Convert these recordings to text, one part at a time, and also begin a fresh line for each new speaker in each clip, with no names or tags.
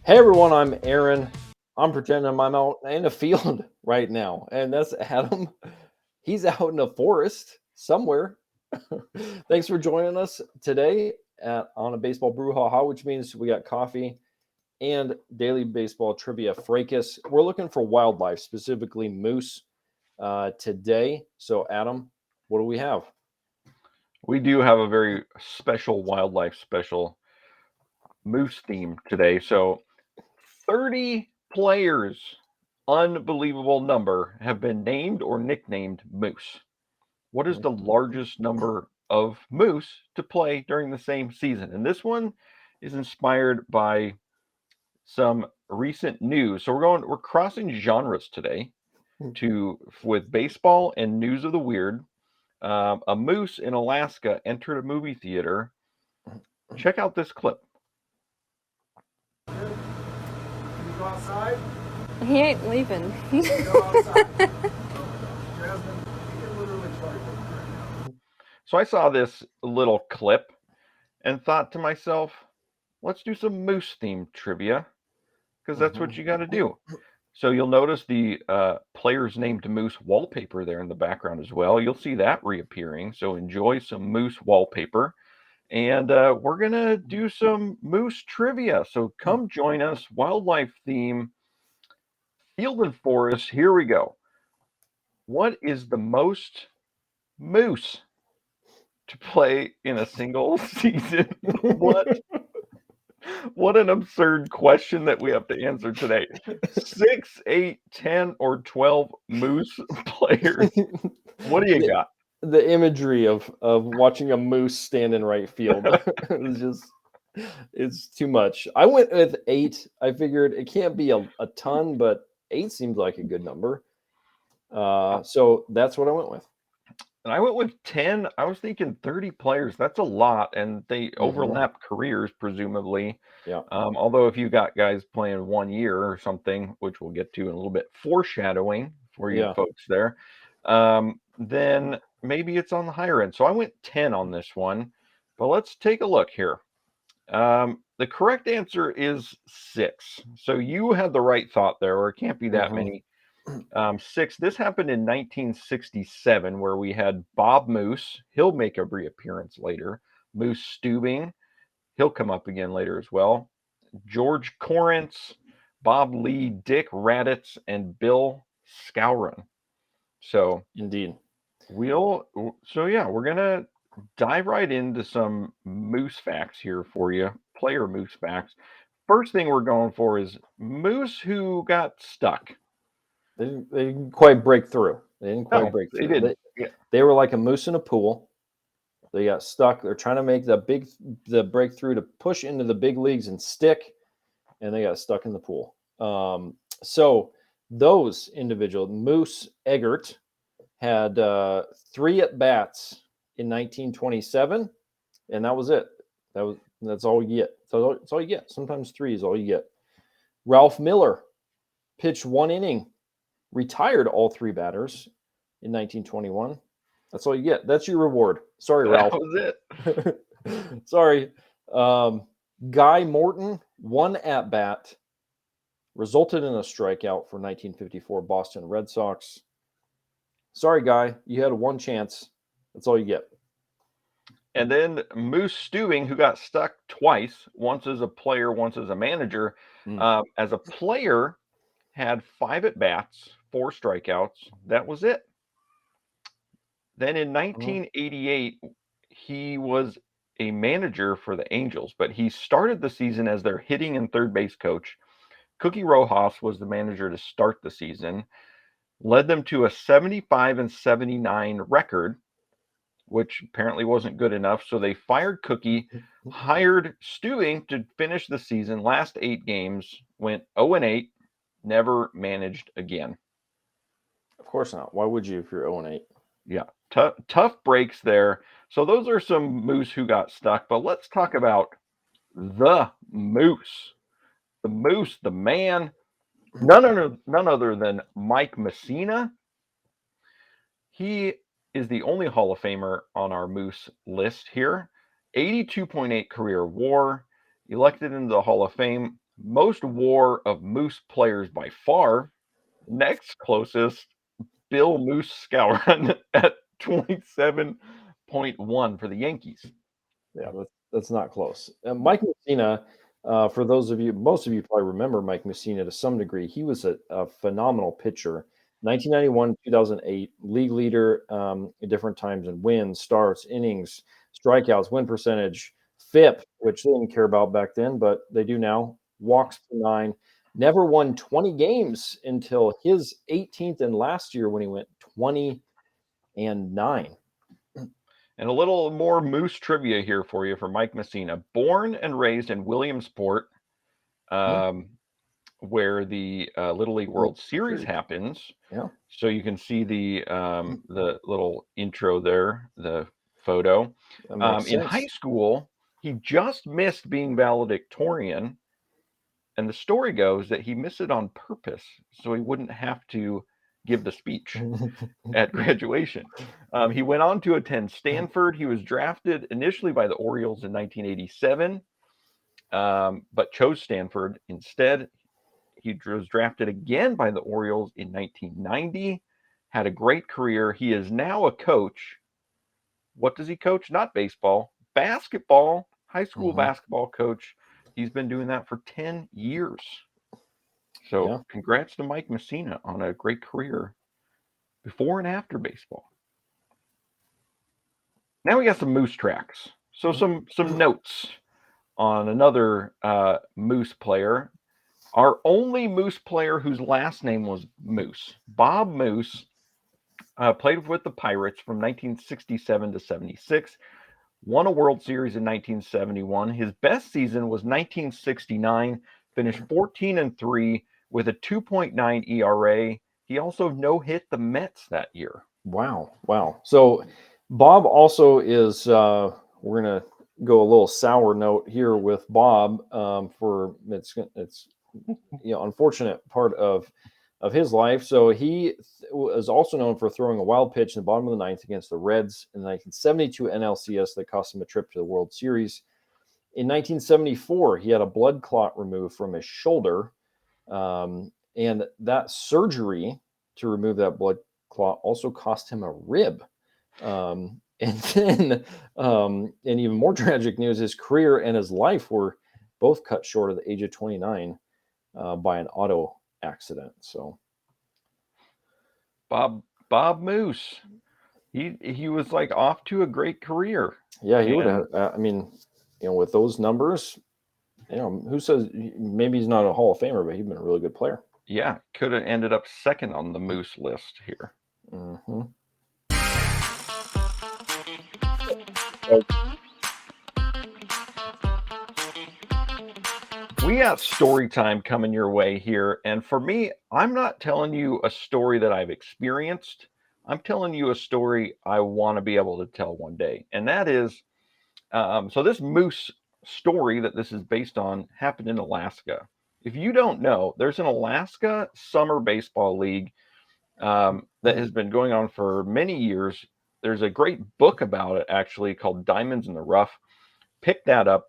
Hey everyone, I'm Aaron. I'm pretending I'm out in a field right now, and that's Adam. He's out in a forest somewhere. Thanks for joining us today on a Baseball Brewhaha, which means we got coffee and daily baseball trivia fracas. We're looking for wildlife, specifically moose, today. So, Adam, what do we have?
We do have a very special wildlife special moose theme today. So 30 players, unbelievable number, have been named or nicknamed moose. What is the largest number of moose to play during the same season? And this one is inspired by some recent news. So we're crossing genres today to with baseball and news of the weird. A moose in Alaska entered a movie theater. Check out this clip.
Can you go outside?
He ain't leaving.
Go outside. Jasmine, you can literally try to right now.
So I saw this little clip and thought to myself, let's do some moose themed trivia because that's what you got to do. So you'll notice the players named Moose wallpaper there in the background as well. You'll see that reappearing. So enjoy some Moose wallpaper. And we're going to do some moose trivia. So come join us. Wildlife theme, field and forest. Here we go. What is the most moose to play in a single season? What an absurd question that we have to answer today. 6, 8, 10, or 12 moose players. What do you got?
The imagery of watching a moose stand in right field it's too much. I went with 8. I figured it can't be a ton, but 8 seems like a good number. So that's what I went with.
And I went with 10. I was thinking 30 players. That's a lot, and they overlap careers, presumably.
Yeah.
Although if you got guys playing 1 year or something, which we'll get to in a little bit, foreshadowing for you folks there, then maybe it's on the higher end. So I went 10 on this one, but let's take a look here. The correct answer is 6. So you had the right thought there, or it can't be that many. 6. This happened in 1967, where we had Bob Moose. He'll make a reappearance later. Moose Stubing. He'll come up again later as well. George Corrence, Bob Lee, Dick Raditz, and Bill Skowron. So
indeed,
we're gonna dive right into some moose facts here for you. Player moose facts. First thing we're going for is moose who got stuck.
They didn't quite break through. They didn't quite break through.
They didn't.
They were like a moose in a pool. They got stuck. They're trying to make the breakthrough to push into the big leagues and stick, and they got stuck in the pool. So those individuals, Moose Eggert, had 3 at bats in 1927, and that was it. That's all you get. So that's all you get. Sometimes 3 is all you get. Ralph Miller pitched 1 inning, retired all 3 batters in 1921. That's all you get. That's your reward. Sorry, Ralph.
That was
it. Sorry. Guy Morton, 1 at bat, resulted in a strikeout for 1954 Boston Red Sox. Sorry, Guy. You had 1 chance. That's all you get.
And then Moose Stewing, who got stuck twice, once as a player, once as a manager. As a player, had 5 at bats, 4 strikeouts. That was it. Then in 1988, he was a manager for the Angels, but he started the season as their hitting and third base coach. Cookie Rojas was the manager to start the season, led them to a 75-79 record, which apparently wasn't good enough. So they fired Cookie, hired Stewing to finish the season. Last 8 games, went 0-8, never managed again.
Of course not. Why would you if you're 0-8?
Yeah, tough breaks there. So those are some moose who got stuck. But let's talk about the moose. The moose, the man, none other than Mike Messina. He is the only Hall of Famer on our moose list here. 82.8 career WAR, elected into the Hall of Fame Most WAR of Moose players by far. Next closest, Bill Moose Skowron at 27.1 for the Yankees.
Yeah, that's not close. Mike Messina, for those of you, most of you probably remember Mike Messina to some degree. He was a phenomenal pitcher. 1991, 2008, league leader at different times in wins, starts, innings, strikeouts, win percentage, FIP, which they didn't care about back then, but they do now. Walks to 9. Never won 20 games until his 18th and last year when he went 20-9.
And a little more Moose trivia here for you for Mike Messina. Born and raised in Williamsport, where the Little League World Series happens.
Yeah.
So you can see the little intro there, the photo. In high school, he just missed being valedictorian. And the story goes that he missed it on purpose so he wouldn't have to give the speech at graduation. He went on to attend Stanford. He was drafted initially by the Orioles in 1987, but chose Stanford instead. He was drafted again by the Orioles in 1990, had a great career. He is now a coach. What does he coach? Not baseball, basketball, high school basketball coach. He's been doing that for 10 years. So congrats to Mike Messina on a great career before and after baseball. Now we got some Moose tracks. So some notes on another Moose player. Our only Moose player whose last name was Moose. Bob Moose played with the Pirates from 1967 to 76. Won a World Series in 1971. His best season was 1969. Finished 14-3 with a 2.9 ERA. He also no-hit the Mets that year.
Wow. So Bob also is, we're going to go a little sour note here with Bob for it's unfortunate part of his life. So he was also known for throwing a wild pitch in the bottom of the ninth against the Reds in the 1972 NLCS that cost him a trip to the World Series. In 1974, he had a blood clot removed from his shoulder. And that surgery to remove that blood clot also cost him a rib. And then, and even more tragic news, his career and his life were both cut short at the age of 29 by an auto accident. So
Bob Moose, he was like off to a great career.
Yeah, he would have. I mean, with those numbers, who says maybe he's not a Hall of Famer, but he's been a really good player.
Yeah, could have ended up second on the Moose list here. We got story time coming your way here. And for me, I'm not telling you a story that I've experienced. I'm telling you a story I want to be able to tell one day. And that is, so this Moose story that this is based on happened in Alaska. If you don't know, there's an Alaska Summer Baseball League that has been going on for many years. There's a great book about it, actually, called Diamonds in the Rough. Pick that up.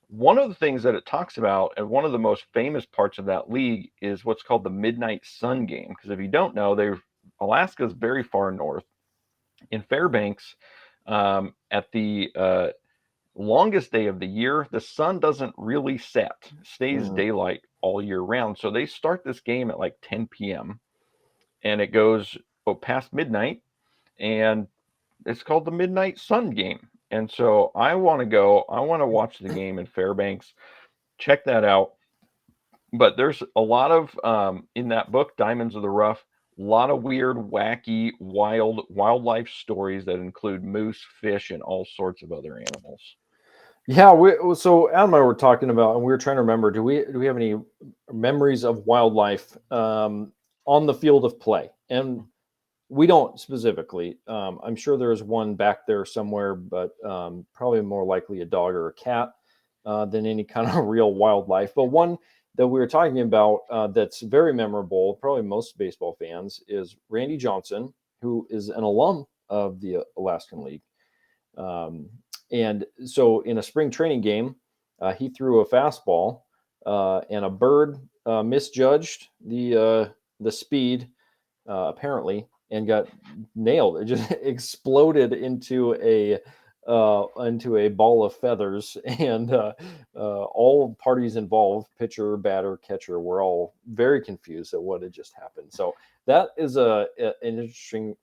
One of the things that it talks about, and one of the most famous parts of that league, is what's called the Midnight Sun Game. Because if you don't know, Alaska is very far north. In Fairbanks, at the longest day of the year, the sun doesn't really set, stays daylight all year round. So they start this game at like 10 p.m. and it goes past midnight, and it's called the Midnight Sun Game. And so I want to watch the game in Fairbanks. Check that out. But there's a lot of, in that book, Diamonds of the Rough, a lot of weird, wacky, wildlife stories that include moose, fish, and all sorts of other animals.
Yeah, so Adam and I were talking about, and we were trying to remember, do we have any memories of wildlife on the field of play? And we don't specifically. I'm sure there's one back there somewhere, but probably more likely a dog or a cat than any kind of real wildlife. But one that we were talking about that's very memorable, probably most baseball fans, is Randy Johnson, who is an alum of the Alaskan League. And so in a spring training game, He threw a fastball, and a bird misjudged the speed, apparently, and got nailed. It just exploded into a ball of feathers, and all parties involved, pitcher, batter, catcher, were all very confused at what had just happened. So that is an interesting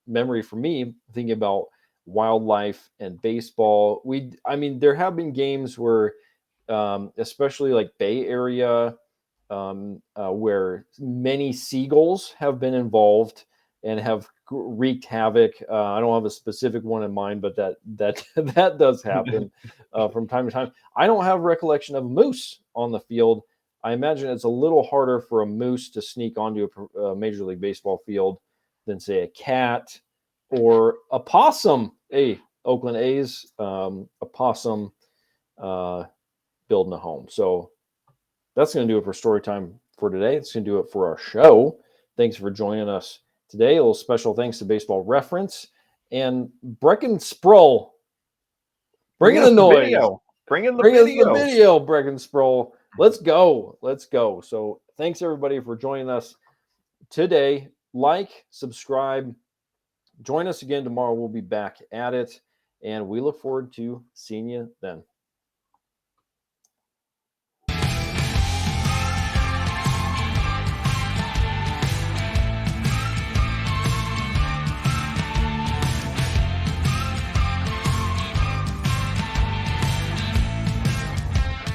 memory for me, thinking about wildlife and baseball. I mean, there have been games where, especially like Bay Area, where many seagulls have been involved and have wreaked havoc. I don't have a specific one in mind, but that that does happen from time to time. I don't have recollection of a moose on the field. I imagine it's a little harder for a moose to sneak onto a Major League Baseball field than, say, a cat or a possum. Hey, Oakland A's, a possum building a home. So that's going to do it for story time for today. It's going to do it for our show. Thanks for joining us today. A little special thanks to Baseball Reference and Brecken Sproul. Bring in the noise.
Video. Bring in the
Bring
video.
us the video, Brecken Sproul. Let's go. Let's go. So thanks, everybody, for joining us today. Like, subscribe. Join us again tomorrow. We'll be back at it. And we look forward to seeing you then.